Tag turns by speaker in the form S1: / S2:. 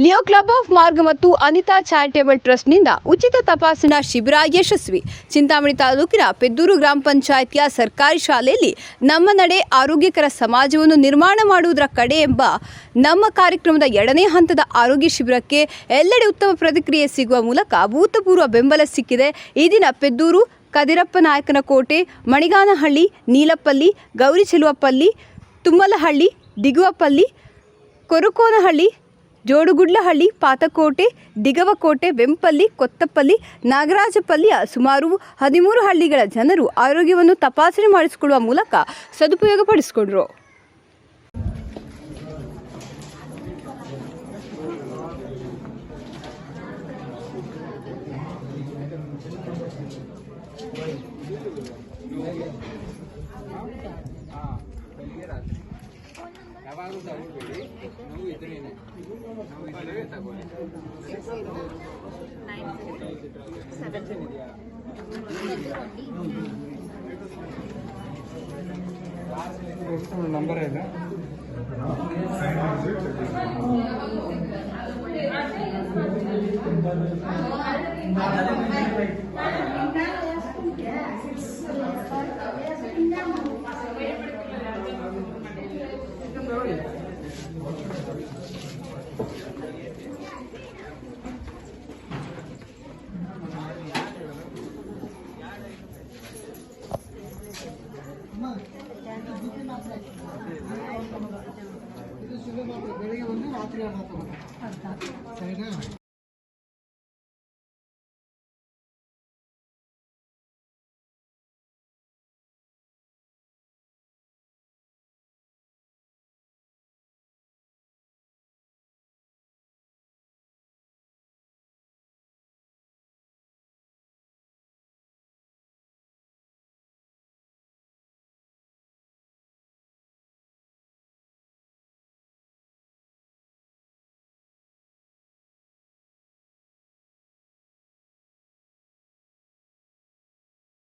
S1: Leo club of ಮಾರ್ಗ್ ಮತ್ತು Anita charitable ಟ್ರಸ್ಟ್ನಿಂದ ಉಚಿತ ತಪಾಸಣಾ ಶಿಬಿರ ಯಶಸ್ವಿ. ಚಿಂತಾಮಣಿ ತಾಲೂಕಿನ ಪೆದ್ದೂರು ಗ್ರಾಮ ಪಂಚಾಯಿತಿಯ ಸರ್ಕಾರಿ ಶಾಲೆಯಲ್ಲಿ ನಮ್ಮ ನಡೆ ಆರೋಗ್ಯಕರ ಸಮಾಜವನ್ನು ನಿರ್ಮಾಣ ಮಾಡುವುದರ ಕಡೆ ಎಂಬ ನಮ್ಮ ಕಾರ್ಯಕ್ರಮದ 2ನೇ ಹಂತದ ಆರೋಗ್ಯ ಶಿಬಿರಕ್ಕೆ ಎಲ್ಲೆಡೆ ಉತ್ತಮ ಪ್ರತಿಕ್ರಿಯೆ ಸಿಗುವ ಮೂಲಕ ಅಭೂತಪೂರ್ವ ಬೆಂಬಲ ಸಿಕ್ಕಿದೆ. ಈ ದಿನ ಪೆದ್ದೂರು, ಕದಿರಪ್ಪನಾಯಕನಕೋಟೆ, ಮಣಿಗಾನಹಳ್ಳಿ, ನೀಲಪಲ್ಲಿ, ಗೌರಿಚೆಲುವಪಲ್ಲಿ, ತುಮ್ಮಲಹಳ್ಳಿ, ದಿಗುವಪಲ್ಲಿ, ಕೊರಕೋನಹಳ್ಳಿ, ಜೋಡುಗುಡ್ಲಹಳ್ಳಿ, ಪಾತಕೋಟೆ, ದಿಗವಕೋಟೆ, ವೆಂಪಲ್ಲಿ, ಕೊತ್ತಪಲ್ಲಿ, ನಾಗರಾಜಪಲ್ಲಿಯ ಸುಮಾರು 13 ಹಳ್ಳಿಗಳ ಜನರು ಆರೋಗ್ಯವನ್ನು ತಪಾಸಣೆ ಮಾಡಿಸಿಕೊಳ್ಳುವ ಮೂಲಕ ಸದುಪಯೋಗಪಡಿಸಿಕೊಂಡರು.
S2: ನಂಬರ್ ಇಲ್ಲ. ಬೆಳಿಗ್ಗೆ ಬಂದು ರಾತ್ರಿ